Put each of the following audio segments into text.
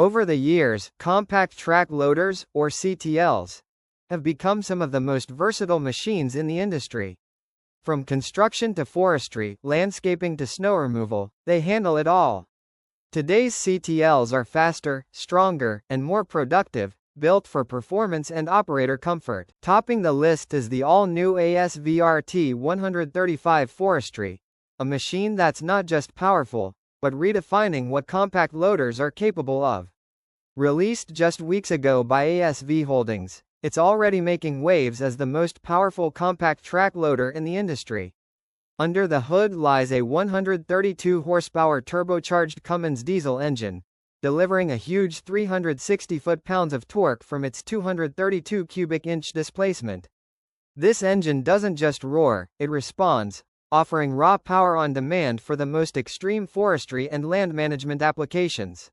Over the years, compact track loaders, or CTLs, have become some of the most versatile machines in the industry. From construction to forestry, landscaping to snow removal, they handle it all. Today's CTLs are faster, stronger, and more productive, built for performance and operator comfort. Topping the list is the all-new ASV RT-135 Forestry, a machine that's not just powerful, but redefining what compact loaders are capable of. Released just weeks ago by ASV Holdings, it's already making waves as the most powerful compact track loader in the industry. Under the hood lies a 132 horsepower turbocharged Cummins diesel engine, delivering a huge 360 foot-pounds of torque from its 232 cubic inch displacement. This engine doesn't just roar, it responds, offering raw power on demand for the most extreme forestry and land management applications.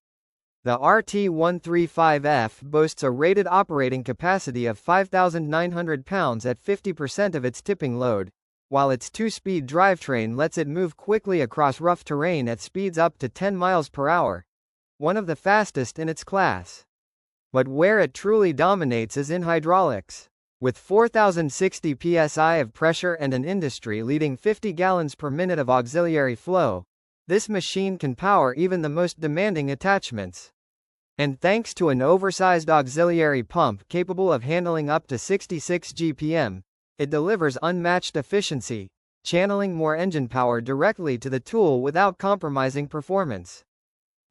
The RT-135F boasts a rated operating capacity of 5,900 pounds at 50% of its tipping load, while its 2-speed drivetrain lets it move quickly across rough terrain at speeds up to 10 miles per hour, one of the fastest in its class. But where it truly dominates is in hydraulics. With 4,060 psi of pressure and an industry-leading 50 gallons per minute of auxiliary flow, this machine can power even the most demanding attachments. And thanks to an oversized auxiliary pump capable of handling up to 66 GPM, it delivers unmatched efficiency, channeling more engine power directly to the tool without compromising performance.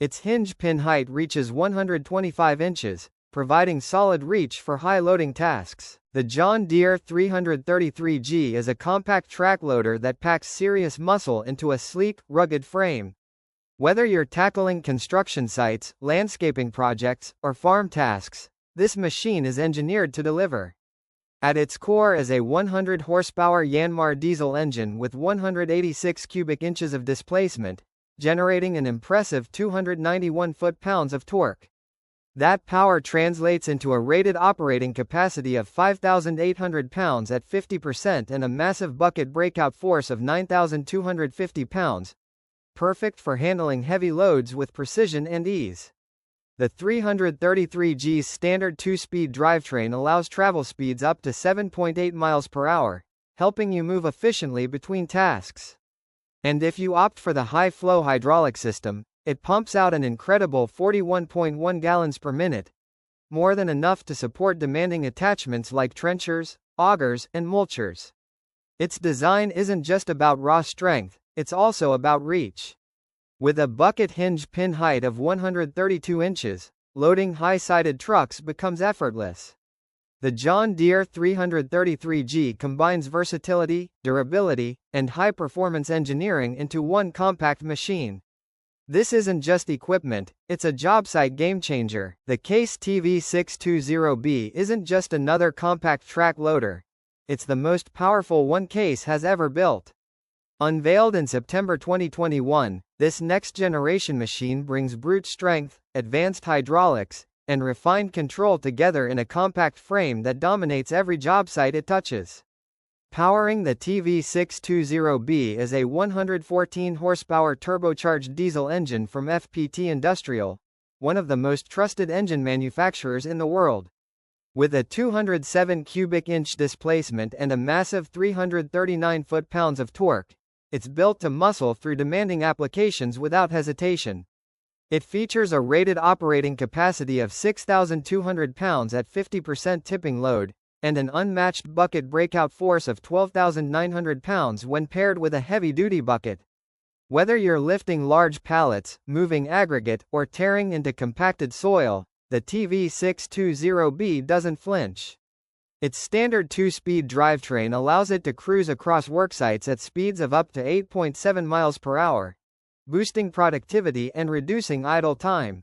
Its hinge pin height reaches 125 inches, providing solid reach for high-loading tasks. The John Deere 333G is a compact track loader that packs serious muscle into a sleek, rugged frame. Whether you're tackling construction sites, landscaping projects, or farm tasks, this machine is engineered to deliver. At its core is a 100 horsepower Yanmar diesel engine with 186 cubic inches of displacement, generating an impressive 291 foot-pounds of torque. That power translates into a rated operating capacity of 5,800 pounds at 50% and a massive bucket breakout force of 9,250 pounds, perfect for handling heavy loads with precision and ease. The 333G's standard 2-speed drivetrain allows travel speeds up to 7.8 miles per hour, helping you move efficiently between tasks. And if you opt for the high-flow hydraulic system, it pumps out an incredible 41.1 gallons per minute, more than enough to support demanding attachments like trenchers, augers, and mulchers. Its design isn't just about raw strength, it's also about reach. With a bucket hinge pin height of 132 inches, loading high-sided trucks becomes effortless. The John Deere 333G combines versatility, durability, and high-performance engineering into one compact machine. This isn't just equipment, it's a job site game-changer. The Case TV620B isn't just another compact track loader. It's the most powerful one Case has ever built. Unveiled in September 2021, this next-generation machine brings brute strength, advanced hydraulics, and refined control together in a compact frame that dominates every job site it touches. Powering the TV620B is a 114 horsepower turbocharged diesel engine from FPT Industrial, one of the most trusted engine manufacturers in the world. With a 207 cubic inch displacement and a massive 339 foot-pounds of torque, it's built to muscle through demanding applications without hesitation. It features a rated operating capacity of 6,200 pounds at 50% tipping load, and an unmatched bucket breakout force of 12,900 pounds when paired with a heavy-duty bucket. Whether you're lifting large pallets, moving aggregate, or tearing into compacted soil, the TV620B doesn't flinch. Its standard 2-speed drivetrain allows it to cruise across worksites at speeds of up to 8.7 miles per hour, boosting productivity and reducing idle time.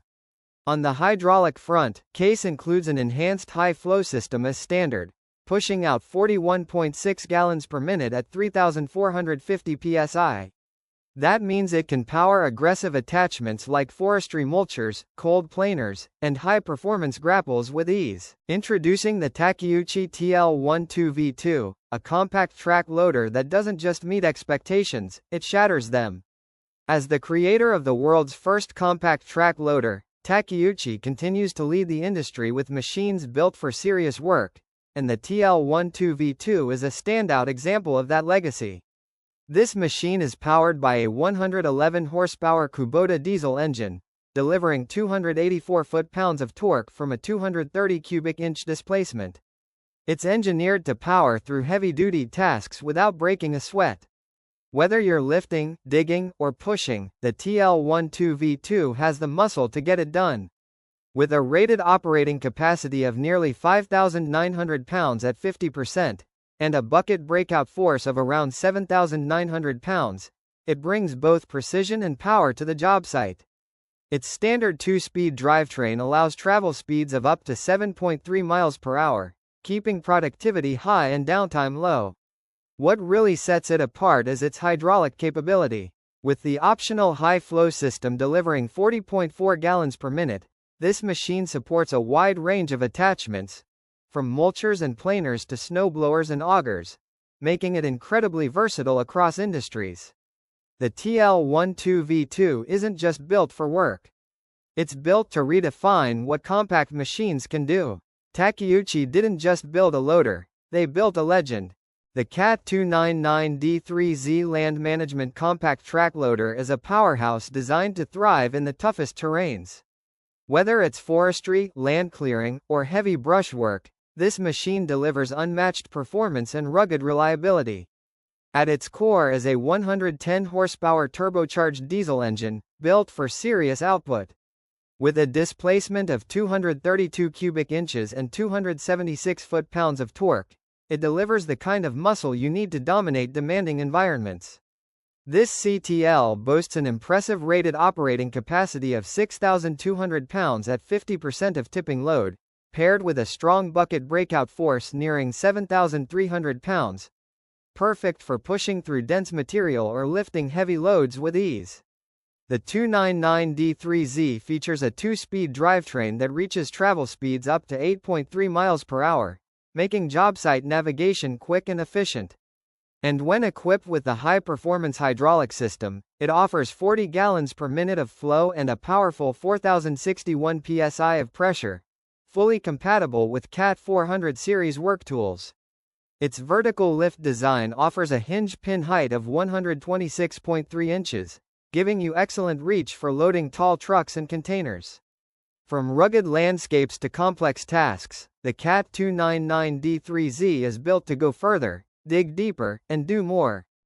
On the hydraulic front, Case includes an enhanced high-flow system as standard, pushing out 41.6 gallons per minute at 3,450 psi. That means it can power aggressive attachments like forestry mulchers, cold planers, and high-performance grapples with ease. Introducing the Takiuchi TL12V2, a compact track loader that doesn't just meet expectations, it shatters them. As the creator of the world's first compact track loader, Takiuchi continues to lead the industry with machines built for serious work, and the TL12V2 is a standout example of that legacy. This machine is powered by a 111 horsepower Kubota diesel engine, delivering 284 foot-pounds of torque from a 230 cubic inch displacement. It's engineered to power through heavy-duty tasks without breaking a sweat. Whether you're lifting, digging, or pushing, the TL12V2 has the muscle to get it done. With a rated operating capacity of nearly 5,900 pounds at 50%, and a bucket breakout force of around 7,900 pounds, it brings both precision and power to the job site. Its standard 2-speed drivetrain allows travel speeds of up to 7.3 miles per hour, keeping productivity high and downtime low. What really sets it apart is its hydraulic capability. With the optional high-flow system delivering 40.4 gallons per minute, this machine supports a wide range of attachments, from mulchers and planers to snowblowers and augers, making it incredibly versatile across industries. The TL12V2 isn't just built for work. It's built to redefine what compact machines can do. Takiuchi didn't just build a loader, they built a legend. The CAT299D3Z land management compact track loader is a powerhouse designed to thrive in the toughest terrains. Whether it's forestry, land clearing, or heavy brushwork, this machine delivers unmatched performance and rugged reliability. At its core is a 110 horsepower turbocharged diesel engine, built for serious output. With a displacement of 232 cubic inches and 276 foot-pounds of torque, it delivers the kind of muscle you need to dominate demanding environments. This CTL boasts an impressive rated operating capacity of 6,200 pounds at 50% of tipping load, paired with a strong bucket breakout force nearing 7,300 pounds. Perfect for pushing through dense material or lifting heavy loads with ease. The 299D3Z features a 2-speed drivetrain that reaches travel speeds up to 8.3 miles per hour, making job site navigation quick and efficient. And when equipped with the high-performance hydraulic system, it offers 40 gallons per minute of flow and a powerful 4,061 psi of pressure, fully compatible with CAT 400 series work tools. Its vertical lift design offers a hinge pin height of 126.3 inches, giving you excellent reach for loading tall trucks and containers. From rugged landscapes to complex tasks, the CAT299D3Z is built to go further, dig deeper, and do more.